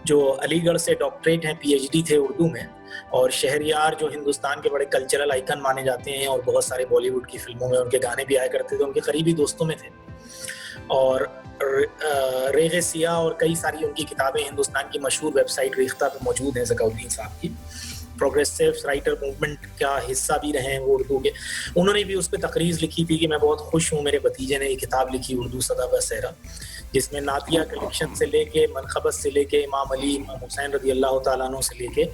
جو علی گڑھ سے ڈاکٹریٹ ہیں، پی ایچ ڈی تھے اردو میں، اور شہریار جو ہندوستان کے بڑے کلچرل آئیکن مانے جاتے ہیں اور بہت سارے بالی ووڈ کی فلموں میں ان کے گانے بھی آیا کرتے تھے، ان کے قریبی دوستوں میں تھے. اور ریغ سیاہ اور کئی ساری ان کی کتابیں ہندوستان کی مشہور ویب سائٹ ریختہ پہ موجود ہیں. ذکاءالدین صاحب کی پروگریسو رائٹر موومنٹ کا حصہ بھی رہے ہیں وہ اردو کے. انہوں نے بھی اس پہ تقریر لکھی تھی کہ میں بہت خوش ہوں میرے بھتیجے نے یہ کتاب لکھی اردو صدا پا صحرا، جس میں نعتیہ کلیکشن سے لے کے منقبت سے لے کے امام علی، امام حسین رضی اللہ تعالیٰ عنہ سے لے کے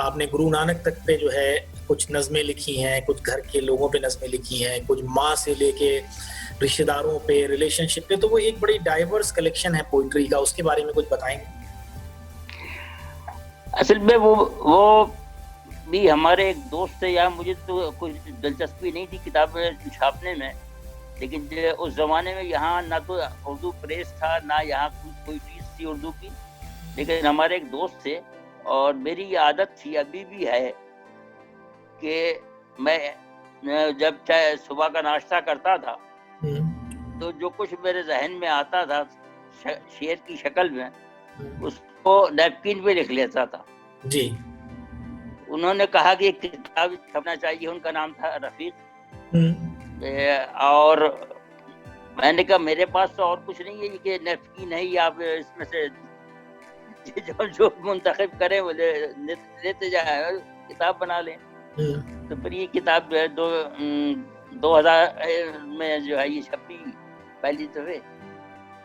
آپ نے گرو نانک تک پہ جو ہے کچھ نظمیں لکھی ہیں، کچھ گھر کے لوگوں پہ نظمیں لکھی ہیں، کچھ ماں سے لے کے رشتہ داروں پہ، ریلیشن شپ پہ. تو وہ ایک بڑی ڈائیورس کلیکشن ہے پوئٹری کا. اس کے بارے میں کچھ بتائیں گے؟ اصل میں وہ بھی ہمارے ایک دوست تھے. یہاں مجھے تو کچھ دلچسپی نہیں تھی کتاب چھاپنے میں، لیکن اس زمانے میں یہاں نہ تو اردو پریس تھا نہ یہاں کوئی چیز تھی اردو کی. لیکن ہمارے ایک دوست تھے اور میری یہ عادت تھی، ابھی بھی ہے، کہ میں جب چاہے صبح کا ناشتہ کرتا تھا تو جو کچھ میرے ذہن میں آتا تھا شعر کی شکل میں اس کو نیپکن پہ لکھ لیتا تھا. جی. انہوں نے کہا کہ ایک کتاب چھپنا چاہیے، ان کا نام تھا رفیق. اور میں نے کہا میرے پاس تو اور کچھ نہیں ہے کہ نیپکن ہے، آپ اس میں سے جو منتخب کریں وہ لیتے جائیں، کتاب بنا لیں. تو پھر یہ کتاب جو ہے 2000 میں جو ہے یہ چھپی پہلی دفعہ،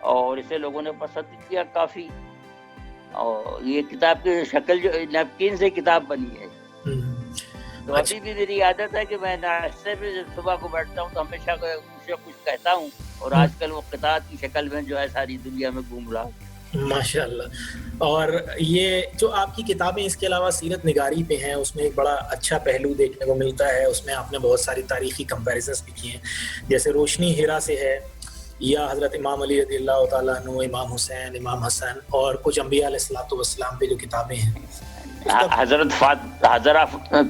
اور اسے لوگوں نے پسند کیا کافی. اور یہ کتاب کی شکل جو نیپکن سے کتاب بنی ہے. تو ابھی بھی میری عادت ہے کہ میں ناشتے پہ جب صبح کو بیٹھتا ہوں تو ہمیشہ کچھ نہ کچھ کہتا ہوں، اور آج کل وہ قطعات کی شکل میں جو ہے ساری دنیا میں گھوم رہا ہوں۔ ماشاء اللہ۔ اور یہ جو آپ کی کتابیں اس کے علاوہ سیرت نگاری پہ ہیں، اس میں ایک بڑا اچھا پہلو دیکھنے کو ملتا ہے، اس میں آپ نے بہت ساری تاریخی کمپیریزنس بھی کیے ہیں، جیسے روشنی ہیرا سے ہے، یا حضرت امام علی رضی اللہ تعالیٰ عنہ، امام حسین، امام حسن، اور کچھ انبیاء علیہ الصلوۃ والسلام پہ جو کتابیں ہیں اس کا حضرت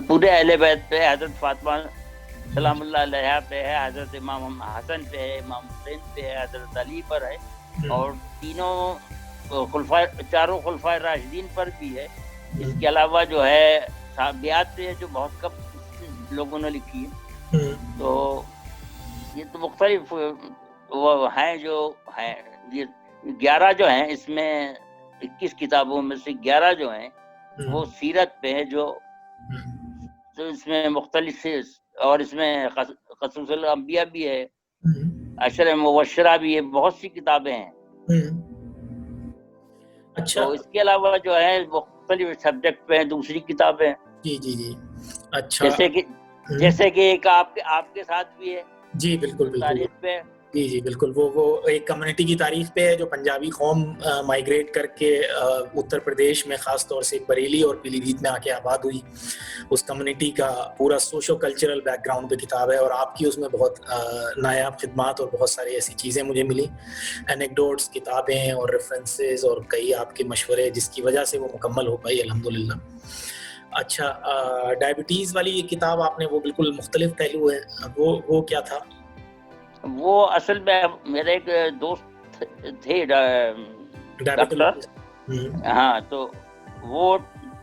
پورے اہل بیت پہ، حضرت فاطمہ سلام اللہ علیہ پہ ہے، حضرت امام حسن پہ ہے، امام حسین پہ ہے، حضرت علی پر ہے، اور تینوں چاروں خلفائے راشدین پر بھی ہے۔ اس کے علاوہ جو ہے صحابیات پہ ہے جو بہت کم لوگوں نے لکھی ہے۔ تو یہ تو مختلف وہ ہیں جو ہیں، یہ 11 جو ہیں، اس میں 21 کتابوں میں سے 11 جو ہیں وہ سیرت پہ ہے، جو اس میں مختلف، اور اس میں قصص الانبیاء بھی ہے، عشر مبشرہ بھی ہے، بہت سی کتابیں ہیں۔ اچھا، تو اس کے علاوہ جو ہے مختلف سبجیکٹ پہ ہیں دوسری کتابیں، جی جی جی، اچھا، جیسے کہ ایک آپ کے ساتھ بھی ہے، جی بالکل بالکل، تاریخ پہ، جی جی بالکل، وہ ایک کمیونٹی کی تاریخ پہ ہے جو پنجابی قوم مائیگریٹ کر کے اتر پردیش میں خاص طور سے بریلی اور پیلی بھیت میں آ کے آباد ہوئی، اس کمیونٹی کا پورا سوشو کلچرل بیک گراؤنڈ پہ کتاب ہے، اور آپ کی اس میں بہت نایاب خدمات اور بہت ساری ایسی چیزیں مجھے ملی، اینیکڈوٹس، کتابیں اور ریفرنسز اور کئی آپ کے مشورے، جس کی وجہ سے وہ مکمل ہو پائی الحمدللہ۔ اچھا، ڈائبٹیز والی یہ کتاب آپ نے، وہ بالکل مختلف پہلو ہے، وہ کیا تھا؟ وہ اصل میں میرے ایک دوست تھے ڈاکٹر، ہاں، تو وہ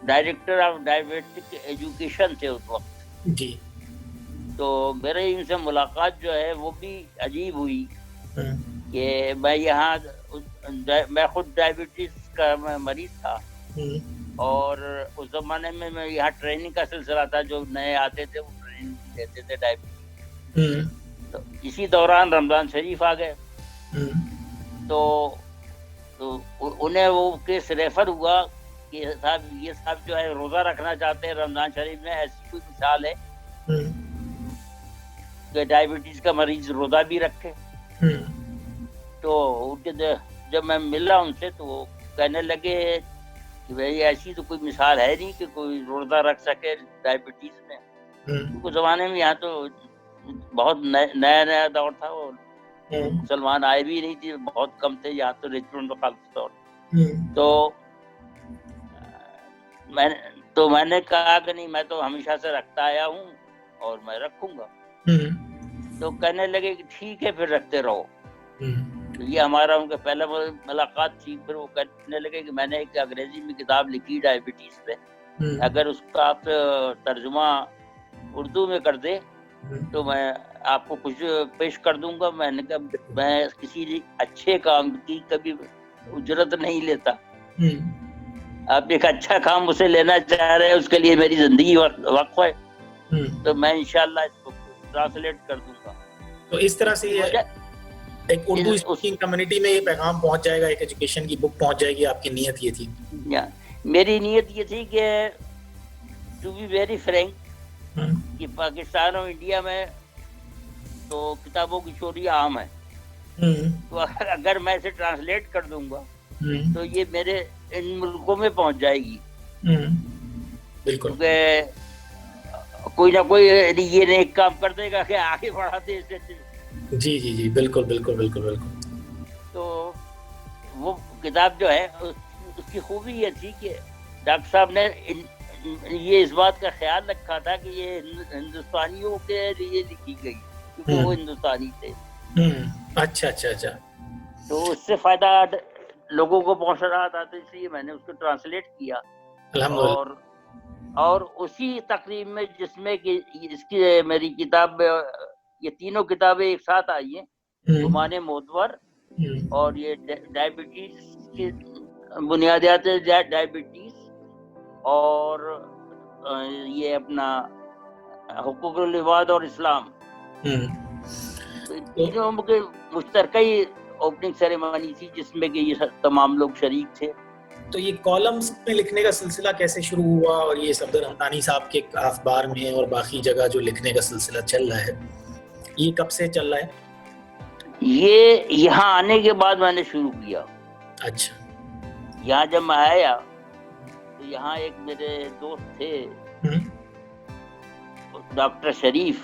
ڈائریکٹر آف ڈائبیٹک ایجوکیشن تھے اس وقت، جی، تو میرے ان سے ملاقات جو ہے وہ بھی عجیب ہوئی کہ میں خود ڈائبٹیز کا مریض تھا، اور اس زمانے میں یہاں ٹریننگ کا سلسلہ تھا، جو نئے آتے تھے وہ ٹریننگ دیتے تھے ڈائبٹیز، تو اسی دوران رمضان شریف آ گئے، تو انہیں وہ کیس ریفر ہوا کہ یہ صاحب جو ہے روزہ رکھنا چاہتے ہیں رمضان شریف میں، ایسی کوئی مثال ہے کہ ڈائبٹیز کا مریض روزہ بھی رکھے؟ تو جب میں ملا ان سے تو وہ کہنے لگے کہ بھائی ایسی تو کوئی مثال ہے نہیں کہ کوئی روزہ رکھ سکے ڈائبٹیز میں، کیونکہ زمانے میں یہاں تو بہت نیا دور تھا، اور مسلمان آئے بھی نہیں تھے، بہت کم تھے یہاں تو ریچمنڈ میں خاص طور، تو میں نے کہا کہ نہیں، میں تو ہمیشہ سے رکھتا آیا ہوں اور میں رکھوں گا۔ تو کہنے لگے کہ ٹھیک ہے پھر رکھتے رہو۔ یہ ہمارا ان کا پہلا ملاقات تھی۔ پھر وہ کہنے لگے کہ میں نے ایک انگریزی میں کتاب لکھی ڈائبٹیز پہ، اگر اس کا آپ ترجمہ اردو میں کر دے تو میں آپ کو کچھ پیش کر دوں گا۔ میں نے کہا میں کسی اچھے کام کی کبھی اجرت نہیں لیتا، آپ ایک اچھا کام مجھ سے لینا چاہ رہے ہیں، اس کے لیے میری زندگی وقف ہے، تو میں انشاءاللہ اس کو ٹرانسلیٹ کر دوں گا۔ تو اس طرح سے ایک اردو اسپیکنگ کمیونٹی میں یہ پیغام پہنچ جائے گا، ایک ایجوکیشن کی بک پہنچ جائے گی، آپ کی نیت یہ تھی؟ میری نیت یہ تھی کہ ٹو بی ویری فرینک کہ پاکستان اور انڈیا میں تو کتابوں کی چوری عام ہے، تو اگر میں اسے ٹرانسلیٹ کر دوں گا تو یہ میرے ان ملکوں میں پہنچ جائے گی، بالکل، کیونکہ کوئی نہ کوئی یہ نیک کام کر دے گا کہ آگے بڑھاتے اسے۔ جی جی جی، بالکل بالکل بالکل بالکل۔ تو وہ کتاب جو ہے اس کی خوبی یہ تھی کہ ڈاکٹر صاحب نے یہ اس بات کا خیال رکھا تھا کہ یہ ہندوستانیوں کے لیے لکھی گئی، کیونکہ وہ ہندوستانی تھے۔ اچھا اچھا اچھا، تو اس سے فائدہ لوگوں کو پہنچ رہا تھا، تو اس لیے میں نے اس کو ٹرانسلیٹ کیا، اور اسی تقریب میں جس میں کہ اس کی میری کتاب، یہ تینوں کتابیں ایک ساتھ آئی ہیں، گمان معتبر، اور یہ ڈائبٹیز کی بنیادیات ڈائبٹیز، اور یہ اپنا حقوق العباد اور اسلام، تینوں کے مشترکہ اوپننگ سیریمنی تھی جس میں کہ یہ تمام لوگ شریک تھے۔ تو یہ کالمز میں لکھنے کا سلسلہ کیسے شروع ہوا، اور یہ صفدر حمدانی صاحب کے اخبار میں اور باقی جگہ جو لکھنے کا سلسلہ چل رہا ہے، یہ کب سے چل رہا ہے؟ یہ یہاں آنے کے بعد میں نے شروع کیا. اچھا. یہاں جب میں آیا تو یہاں ایک میرے دوست تھے ڈاکٹر شریف،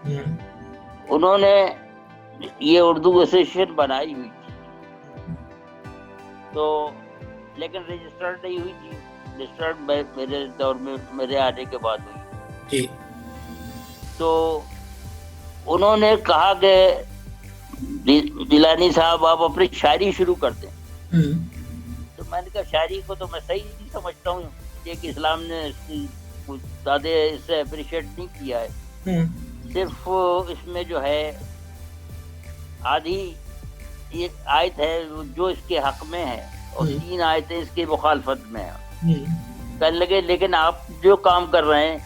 انہوں نے یہ اردو ایسوسیشن بنائی ہوئی تھی، تو لیکن رجسٹرڈ نہیں ہوئی تھی. رجسٹرڈ میرے دور میں میرے آنے کے بعد ہوئی جی. تو انہوں نے کہا کہ جیلانی صاحب آپ اپنی شاعری شروع کر دیں. تو میں نے کہا شاعری کو تو میں صحیح نہیں سمجھتا ہوں، کہ اسلام نے کچھ زیادہ اس سے اپریشیٹ نہیں کیا ہے. صرف اس میں جو ہے آدھی ایک آیت ہے جو اس کے حق میں ہے اور 3 آیتیں اس کی مخالفت میں ہیں. کہنے لگے لیکن آپ جو کام کر رہے ہیں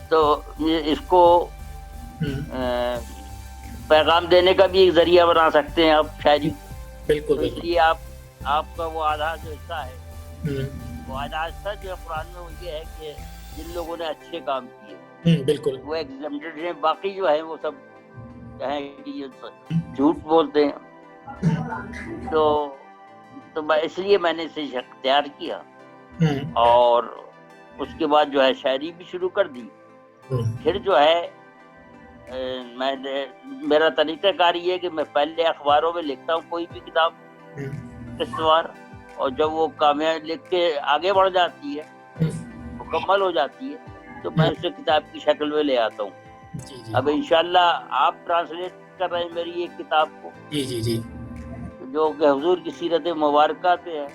تو اس کو پیغام دینے کا بھی ایک ذریعہ بنا سکتے ہیں آپ شاعری. بالکل. اس لیے آپ کا وہ آدھا جو حصہ ہے، وہ آدھا حصہ جو قرآن میں وہ یہ ہے کہ جن لوگوں نے اچھے کام کیے بالکل وہ ایگزمپٹڈ ہیں، باقی جو ہے وہ سب کہیں کہ یہ جھوٹ بولتے ہیں. تو اس لیے میں نے اسے اختیار کیا اور اس کے بعد جو ہے شاعری بھی شروع کر دی. پھر جو ہے میرا طریقہ کار یہ ہے کہ میں پہلے اخباروں میں لکھتا ہوں کوئی بھی کتاب قسط وار، اور جب وہ کامیاب لکھ کے آگے بڑھ جاتی ہے، مکمل ہو جاتی ہے، تو میں اسے کتاب کی شکل میں لے آتا ہوں. اب انشاءاللہ آپ ٹرانسلیٹ کر رہے ہیں میری ایک کتاب کو، جی جو کہ حضور کی سیرت مبارکہ پہ ہے،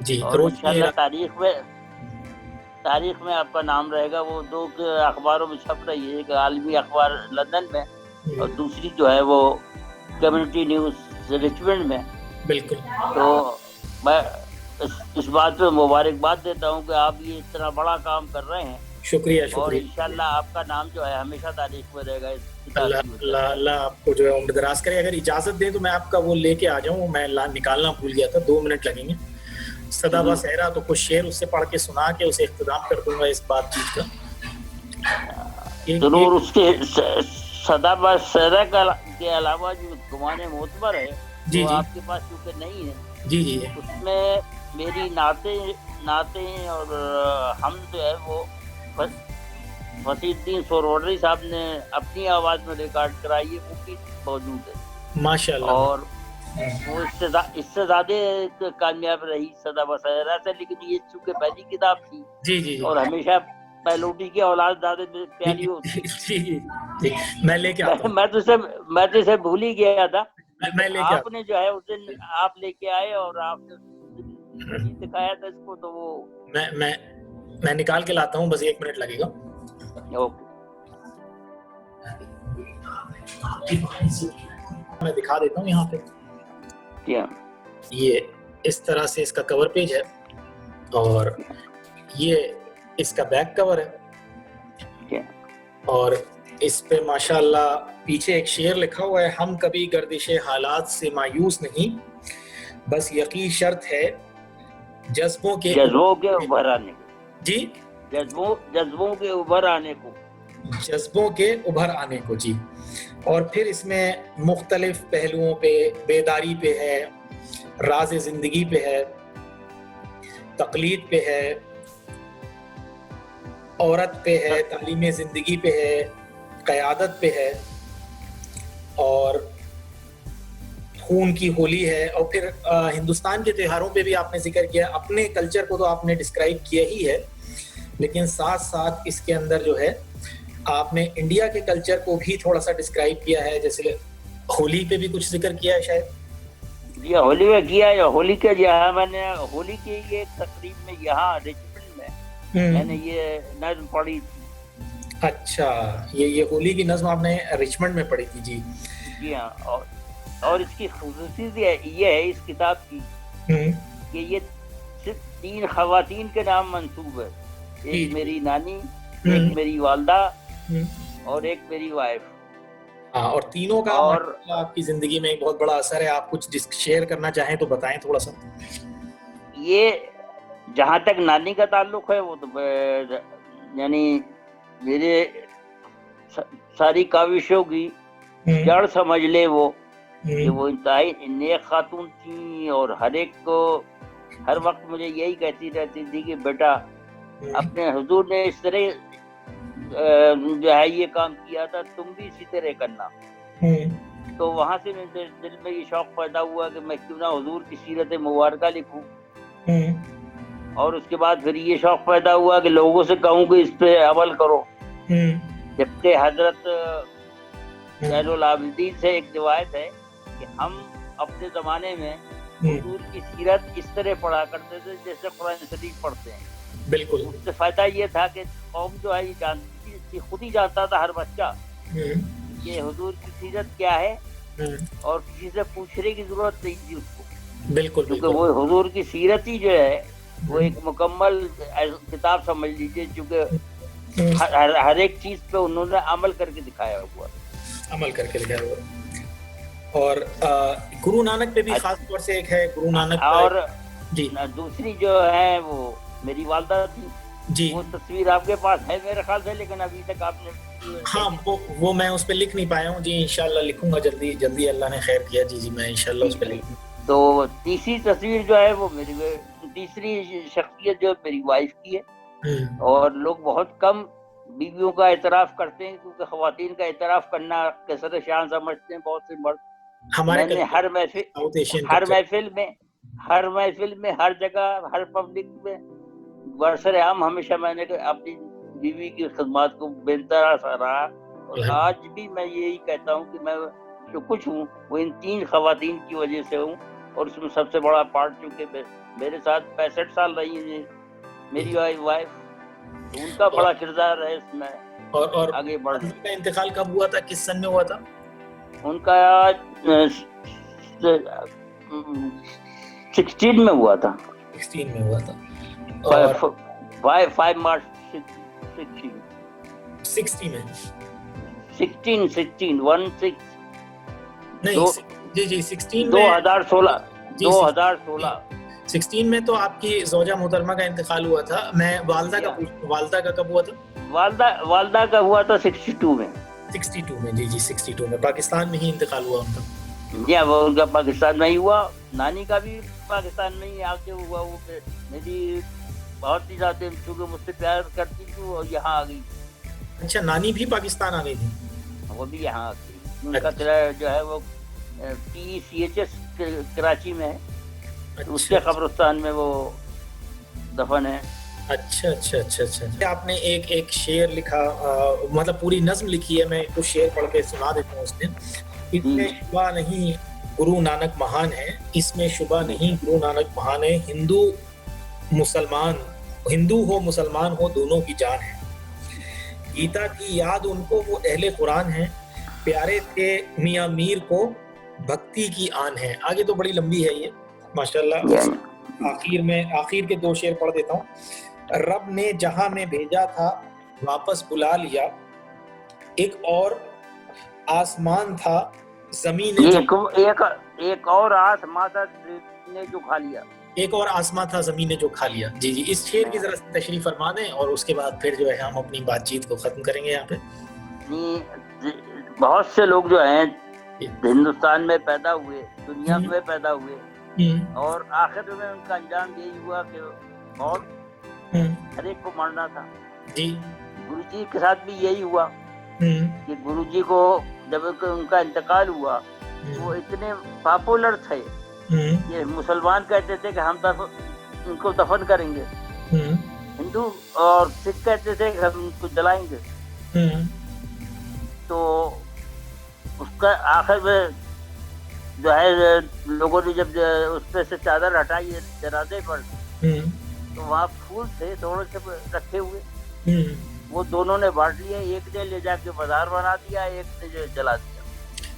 جی. اور انشاءاللہ تاریخ میں آپ کا نام رہے گا. وہ 2 اخباروں میں چھپ رہی ہے، ایک عالمی اخبار لندن میں اور دوسری جو ہے وہ کمیونٹی نیوز رچمنڈ میں. بالکل. تو میں اس بات پہ مبارکباد دیتا ہوں کہ آپ یہ اتنا بڑا کام کر رہے ہیں. شکریہ. اور انشاءاللہ آپ کا نام جو ہے ہمیشہ تاریخ میں رہے گا. اللہ آپ کو جو ہے عمر دراز کرے. اگر اجازت دیں تو میں آپ کا وہ لے کے آ جاؤں، میں نکالنا بھول گیا تھا، 2 منٹ لگیں گے. صدا با صحرا، تو کچھ شعر اس سے پڑھ کے سنا کے اسے اختتام کر دوں گا اس بات چیت کا. ضرور. اس کے صدا با صحرا کے علاوہ جو گمان معتبر ہے وہ آپ کے پاس کیونکہ نہیں ہے. جی. اس میں میری نعتیں اور ہم جو ہے وہ وسیع الدین سہروردی صاحب نے اپنی آواز میں ریکارڈ کرائی ہے، وہ بھی موجود ہے ماشاءاللہ. اور وہ اس سے زیادہ کامیاب رہی صدا با صحرا سے. لیکن یہ چونکہ پہلی کتاب تھی جی اور ہمیشہ پہلوٹی کی اولاد زیادہ پیاری ہوتی. جی میں لے کے آتا ہوں. میں تو اسے بھول ہی گیا تھا، میں لے کے آپ نے جو ہے اس دن آپ لے کے آئے اور آپ نے دکھایا تھا اس کو، تو وہ میں نکال کے لاتا ہوں، بس 1 منٹ لگے گا. اوکے. میں دکھا دیتا ہوں یہاں پہ. یہ اس طرح سے اس کا کور پیج ہے اور یہ اس کا بیک کور ہے، اور اس پہ ماشاءاللہ پیچھے ایک شعر لکھا ہوا ہے: ہم کبھی گردش حالات سے مایوس نہیں، بس یقین شرط ہے جذبوں کے ابھر آنے کو. جی جذبوں کے ابھر آنے کو. جذبوں کے ابھر آنے کو. جی. اور پھر اس میں مختلف پہلوؤں پہ بیداری پہ ہے، راز زندگی پہ ہے، تقلید پہ ہے، عورت پہ ہے، تعلیم زندگی پہ ہے، قیادت پہ ہے، اور خون کی ہولی ہے. اور پھر ہندوستان کے تہواروں پہ بھی آپ نے ذکر کیا. اپنے کلچر کو تو آپ نے ڈسکرائب کیا ہی ہے، لیکن ساتھ ساتھ اس کے اندر جو ہے آپ نے انڈیا کے کلچر کو بھی تھوڑا سا ڈسکرائب کیا ہے. جیسے ہولی پہ بھی کچھ ذکر کیا ہے شاید. جی ہولی میں کیا ہے. ہولی کے جہاں میں نے ہولی کی یہ تقریب میں یہاں رچمنڈ میں نے یہ نظم پڑھی تھی. اچھا، یہ ہولی کی نظم آپ نے رچمنڈ میں پڑھی تھی. جی ہاں. اور اس کی خصوصیت یہ ہے اس کتاب کی کہ یہ صرف 3 خواتین کے نام منسوب ہے. ایک میری نانی، ایک میری والدہ اور ایک میری وائف. اور تینوں کا آپ کی زندگی میں ایک بہت بڑا اثر ہے. آپ کچھ شیئر کرنا چاہیں تو بتائیں تھوڑا سا. یہ جہاں تک نانی کا تعلق ہے وہ تو یعنی میرے ساری کاوشوں کی جڑ سمجھ لے وہ کہ وہ انتہائی نیک خاتون تھیں، اور ہر ایک کو ہر وقت مجھے یہی کہتی رہتی تھی کہ بیٹا اپنے حضور نے اس طرح جو ہے یہ کام کیا تھا، تم بھی اسی طرح کرنا. تو وہاں سے میرے دل میں یہ شوق پیدا ہوا کہ میں کیوں نہ حضور کی سیرت مبارکہ لکھوں، اور اس کے بعد پھر یہ شوق پیدا ہوا کہ لوگوں سے کہوں کہ اس پہ عمل کرو. جبکہ حضرت زین العابدین سے ایک روایت ہے کہ ہم اپنے زمانے میں حضور کی سیرت اس طرح پڑھا کرتے تھے جیسے قرآن شریف پڑھتے ہیں. بالکل. اس سے فائدہ یہ تھا کہ قوم جو ہے یہ جانتی تھی، خود ہی جانتا تھا ہر بچہ کہ حضور کی سیرت کیا ہے، اور کسی سے پوچھنے کی ضرورت نہیں تھی اس کو. بالکل. کیونکہ وہ حضور کی سیرت ہی جو ہے وہ ایک مکمل کتاب سمجھ لیجیے، چونکہ ہر ایک چیز پہ انہوں نے عمل کر کے دکھایا ہوا. اور گرو نانک پہ بھی خاص طور سے ایک ہے گرو نانک. اور جی دوسری جو ہے وہ میری والدہ تھی. جی وہ تصویر آپ کے پاس ہے میرے خیال سے، لیکن ابھی تک آپ نے ہاں وہ میں اس پہ لکھ نہیں پایا ہوں. جی انشاءاللہ لکھوں گا جلدی جلدی، اللہ نے خیر کیا. جی جی میں انشاءاللہ اس پہ لکھوں. تو تیسری تصویر جو ہے وہ میری تیسری شخصیت جو میری وائف کی ہے. اور لوگ بہت کم بیویوں کا اعتراف کرتے ہیں، کیونکہ خواتین کا اعتراف کرنا کثر شان سمجھتے ہیں بہت سے مرد. میں نے ہر محفل میں ہر جگہ ہر پبلک میں برسر عام ہمیشہ میں نے اپنی بیوی کی خدمات کو بہتر رہا. اور آج بھی میں یہی کہتا ہوں کہ میں جو کچھ ہوں وہ ان 3 خواتین کی وجہ سے ہوں. اور اس میں سب سے بڑا پارٹ چونکہ میرے ساتھ 65 سال رہی ہیں میری وائف، تو ان کا بڑا کردار ہے اس میں. اور آگے بڑھ. ان کا انتقال کب ہوا تھا، کس سن میں ہوا تھا؟ ان کا 16 میں ہوا تھا. 16 میں ہوا تھا. 5 مارچ 60 میں 16 نہیں جی جی 16 2016 16 میں تو آپ کی زوجہ محترمہ کا انتقال ہوا تھا. میں والدہ کا کب ہوا تھا؟ والدہ کا ہوا تھا 62 میں. 62 میں جی جی 62 میں پاکستان میں ہی انتقال ہوا ان کا. جی وہ ان کا پاکستان میں ہی ہوا. نانی کا بھی پاکستان میں ہی آ کے ہوا. وہ میری بہت ہی زیادہ چونکہ مجھ سے پیار کرتی تھی وہ یہاں آ گئی. اچھا نانی بھی پاکستان آ گئی تھی؟ وہ بھی یہاں آ گئی. ان کا جو ہے وہ PCHS کراچی میں ہے، اس کے قبرستان میں وہ دفن ہے. اچھا. آپ نے ایک شعر لکھا، مطلب پوری نظم لکھی ہے. میں کچھ شعر پڑھ کے سنا دیتا ہوں. اس میں اس میں شبہ نہیں گرو نانک مہان ہے، اس میں شبہ نہیں گرو نانک مہان ہے. ہندو ہو مسلمان ہو دونوں کی جان ہے. گیتا کی یاد ان کو وہ اہل قرآن ہیں، پیارے تھے میاں میر کو بھکتی کی آن ہے. آگے تو بڑی لمبی ہے یہ ماشاءاللہ. آخر کے 2 شعر پڑھ دیتا ہوں. رب نے جہاں میں بھیجا تھا واپس بلا لیا، ایک اور آسمان تھا زمین نے ایک اور آسمان تھا زمین نے جو کھا لیا. ایک اور آسمان تھا زمین نے جو کھا لیا. جی جی اس شعر کی ذرا تشریح فرما دیں، اور اس کے بعد پھر جو ہے ہم اپنی بات چیت کو ختم کریں گے. یہاں پہ بہت سے لوگ جو ہیں ہندوستان میں پیدا ہوئے، دنیا میں پیدا ہوئے، اور آخر میں ان کا انجام یہی ہوا کہ موت ہر ایک کو مرنا تھا. جی گرو جی کے ساتھ بھی یہی ہوا کہ گرو جی کو جب ان کا انتقال ہوا وہ اتنے پاپولر تھے کہ مسلمان کہتے تھے کہ ہم ان کو دفن کریں گے، ہندو اور سکھ کہتے تھے کہ ہم ان کو جلائیں گے. تو اس کا آخر میں جو ہے لوگوں نے جب اس پہ سے چادر ہٹائی جنازے پر، تو وہاں پھول تھے تھوڑے سے رکھے ہوئے، وہ دونوں نے بانٹ لیے. ایک نے لے جا کے بازار بنا دیا، ایک نے جلا دیا.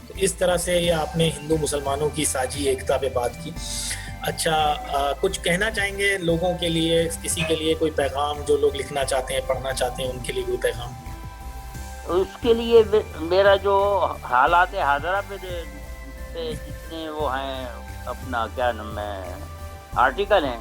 تو اس طرح سے یہ آپ نے ہندو مسلمانوں کی ساجی ایکتا پہ بات کی. اچھا کچھ کہنا چاہیں گے لوگوں کے لیے، کسی کے لیے کوئی پیغام جو لوگ لکھنا چاہتے ہیں پڑھنا چاہتے ہیں ان کے لیے کوئی پیغام؟ اس کے لیے میرا جو حالات حاضرہ پہ جتنے وہ ہیں اپنا کیا نام ہے آرٹیکل ہیں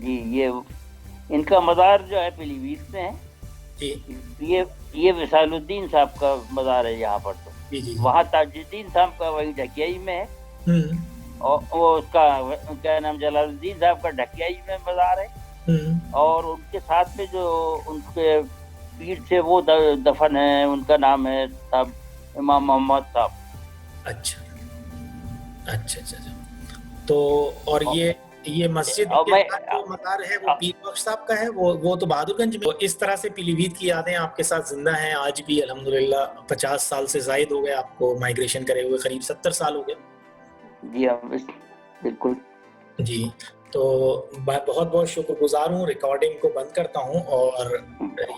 جی یہ ان کا مزار جو ہے پیلی بھیت میں ہے جی یہ وصال الدین صاحب کا مزار ہے یہاں پر تو جی جی وہاں تاج الدین صاحب کا وہی ڈھکیائی میں ہے ہوں اور وہ اس کا کیا نام جلال الدین صاحب کا ڈھکیائی میں مزار ہے ہوں اور ان کے ساتھ میں جو ان کے پیر سے وہ دفن ہے ان کا نام ہے صاحب امام محمد صاحب. اچھا اچھا اچھا اچھا. تو اور یہ مسجد اور کے میں ساتھ جو مزار ہے وہ پیر بخش صاحب کا ہے وہ تو بہادر گنج میں. اس طرح سے پیلی بھیت کی یادیں آپ کے ساتھ زندہ ہیں آج بھی الحمدللہ. 50 سال سے زائد ہو گئے آپ کو مائگریشن کرے ہوئے, قریب 70 سال ہو گئے. جی ہاں بالکل. جی تو میں بہت بہت شکر گزار ہوں. ریکارڈنگ کو بند کرتا ہوں اور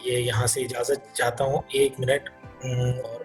یہ یہاں سے اجازت چاہتا ہوں 1 منٹ. اور